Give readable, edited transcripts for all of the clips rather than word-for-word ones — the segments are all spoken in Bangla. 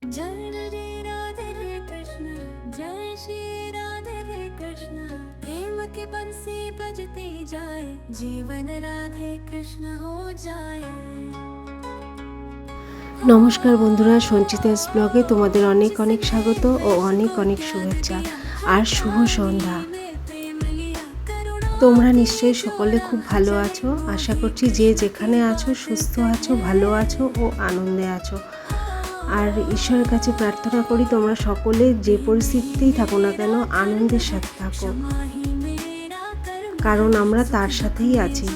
जय श्री राधे कृष्ण, जय श्री राधे कृष्ण। प्रेम की बंसी बजती जाए, जीवन राधे कृष्ण हो जाए। নমস্কার বন্ধুরা, সঞ্চিতাস ব্লগে তোমাদের অনেক অনেক স্বাগত ও অনেক অনেক শুভেচ্ছা আর শুভ সন্ধ্যা। তোমরা নিশ্চয়ই সকলে খুব ভালো আছো। আশা করছি যে যেখানে আছো সুস্থ আছো, ভালো আছো ও আনন্দে আছো। আর ঈশ্বরের কাছে প্রার্থনা করি তোমরা সকলে যে পরিস্থিতিতেই থাকো না কেন আনন্দের সাথে থাকো, কারণ আমরা তার সাথেই আছি।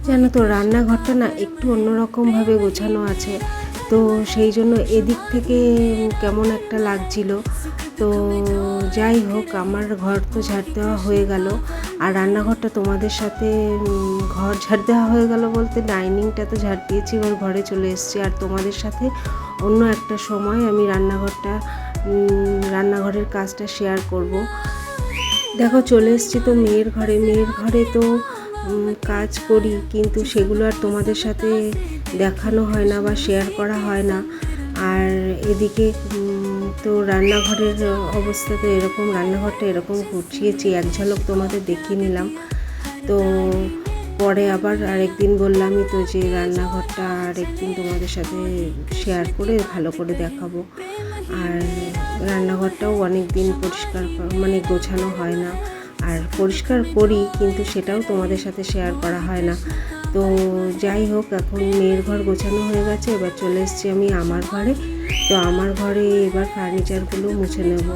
জানো তো, রান্নাঘরটা না একটু অন্যরকমভাবে গোছানো আছে, তো সেই জন্য এদিক থেকে কেমন একটা লাগছিল। তো যাই হোক, আমার ঘর তো ঝাড় দেওয়া হয়ে গেল, আর রান্নাঘরটা তোমাদের সাথে ঘর ঝাড় দেওয়া হয়ে গেল বলতে ডাইনিংটা তো ঝাড় দিয়েছি, এবার ঘরে চলে এসেছি। আর তোমাদের সাথে অন্য একটা সময় আমি রান্নাঘরের কাজটা শেয়ার করব। দেখো, চলে এসেছি তো মেয়ের ঘরে তো কাজ করি, কিন্তু সেগুলো আর তোমাদের সাথে দেখানো হয় না বা শেয়ার করা হয় না। আর এদিকে তো রান্নাঘরের অবস্থা তো এরকম, রান্নাঘরটা এরকম গুছিয়েছি, এক ঝলক তোমাদের দেখিয়ে নিলাম। তো পরে আবার আরেকদিন বললামই তো যে রান্নাঘরটা আরেকদিন তোমাদের সাথে শেয়ার করে ভালো করে দেখাবো। আর রান্নাঘরটাও অনেক দিন পরিষ্কার গোছানো হয় না, আর পরিষ্কার করি কিন্তু সেটাও তোমাদের সাথে শেয়ার করা হয় না। তো যাই হোক, এখন মেয়ের ঘর গোছানো হয়ে গেছে, এবার চলে এসেছি আমি আমার ঘরে। তো আমার ঘরে এবার ফার্নিচারগুলো মুছে নেব।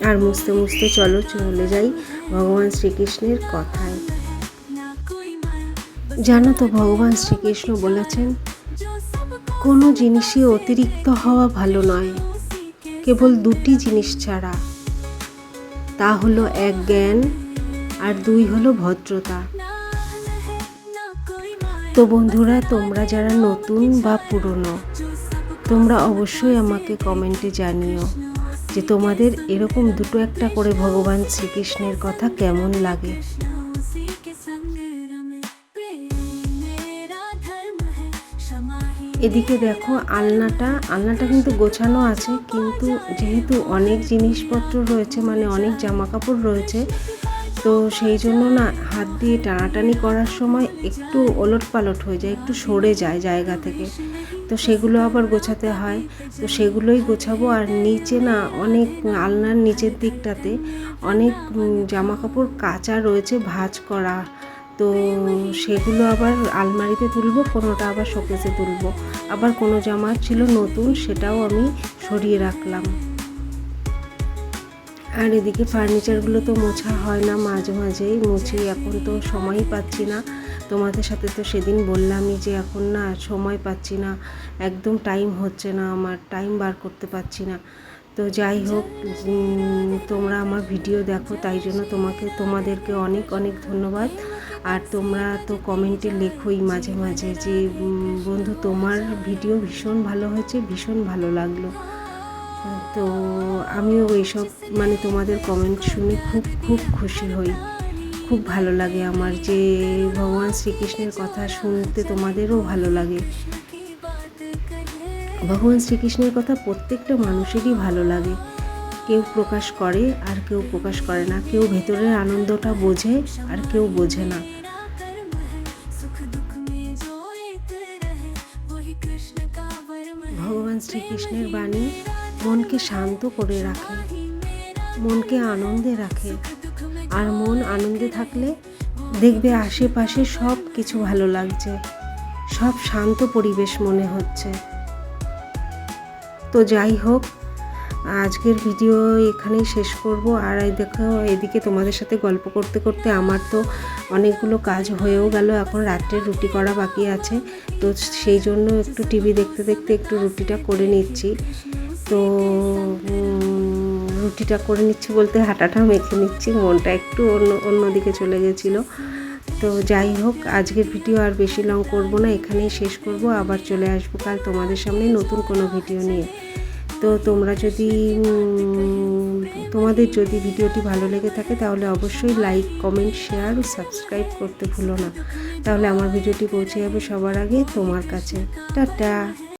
আর মুছতে মুছতে চলে যাই ভগবান শ্রীকৃষ্ণের কথায়। জানো তো, ভগবান শ্রীকৃষ্ণ বলেছেন কোনো জিনিসই অতিরিক্ত হওয়া ভালো নয়, কেবল দুটি জিনিস ছাড়া। তা হলো এক জ্ঞান, আর দুই হলো ভদ্রতা। তো বন্ধুরা, তোমরা যারা নতুন বা পুরনো, তোমরা অবশ্যই আমাকে কমেন্টে জানিও যে তোমাদের এরকম দুটো একটা করে ভগবান শ্রীকৃষ্ণের কথা কেমন লাগে। এদিকে দেখো, আলনাটা কিন্তু গোছানো আছে, কিন্তু যেহেতু অনেক জিনিসপত্র রয়েছে, অনেক জামা কাপড় রয়েছে, তো সেই জন্য না হাত দিয়ে টানাটানি করার সময় একটু ওলটপালট হয়ে যায়, একটু সরে যায় জায়গা থেকে। তো সেগুলো আবার গোছাতে হয়, তো সেগুলোই গোছাবো। আর নিচে না অনেক, আলনার নিচের দিকটাতে অনেক জামা কাপড় কাচা রয়েছে, ভাঁজ করা। তো সেগুলো আবার আলমারিতে তুলবো, কোনোটা আবার শোকেসে তুলবো। আবার কোনো জামা ছিল নতুন, সেটাও আমি সরিয়ে রাখলাম। আর এদিকে ফার্নিচারগুলো তো মোছা হয় না, মাঝে মাঝেই মুছি, এখন তো সময়ই পাচ্ছি না। তোমাদের সাথে তো সেদিন বললামই যে এখন না সময় পাচ্ছি না, একদম টাইম হচ্ছে না, আমার টাইম বার করতে পারছি না। তো যাই হোক, তোমরা আমার ভিডিও দেখো, তাই জন্য তোমাদেরকে অনেক অনেক ধন্যবাদ। আর তোমরা তো কমেন্টে লেখোই মাঝে মাঝে যে বন্ধু, তোমার ভিডিও ভীষণ ভালো হয়েছে, ভীষণ ভালো লাগলো। তো আমিও এইসব তোমাদের কমেন্ট শুনে খুব খুব খুশি হই, খুব ভালো লাগে আমার যে ভগবান শ্রীকৃষ্ণের কথা শুনতে তোমাদেরও ভালো লাগে। ভগবান শ্রীকৃষ্ণের কথা প্রত্যেকটা মানুষেরই ভালো লাগে, কেউ প্রকাশ করে আর কেউ প্রকাশ করে না, কেউ ভেতরের আনন্দটা বোঝে আর কেউ বোঝে না। ভগবান শ্রীকৃষ্ণের বাণী মনকে শান্ত করে রাখে, মনকে আনন্দে রাখে। আর মন আনন্দে থাকলে দেখবে আশেপাশে সব কিছু ভালো লাগছে, সব শান্ত পরিবেশ মনে হচ্ছে। তো যাই হোক, আজকের ভিডিও এখানেই শেষ করব। আর দেখো, এদিকে তোমাদের সাথে গল্প করতে করতে আমার তো অনেকগুলো কাজ হয়েও গেল, এখন রাত্রের রুটি করা বাকি আছে। তো সেই জন্য একটু টিভি দেখতে দেখতে একটু রুটিটা করে নিচ্ছি। তো রুটিটা করে নিচ্ছি বলতে হাঁটাটা মেখে নিচ্ছি, মনটা একটু অন্যদিকে চলে গেছিলো। তো যাই হোক, আজকের ভিডিও আর বেশি লং করব না, এখানেই শেষ করব। আবার চলে আসবো কাল তোমাদের সামনে নতুন কোনো ভিডিও নিয়ে। তো তোমাদের যদি ভিডিওটি ভালো লেগে থাকে তাহলে অবশ্যই লাইক, কমেন্ট, শেয়ার ও সাবস্ক্রাইব করতে ভুলো না, তাহলে আমার ভিডিওটি পৌঁছে যাবে সবার আগে তোমার কাছে। টাটা।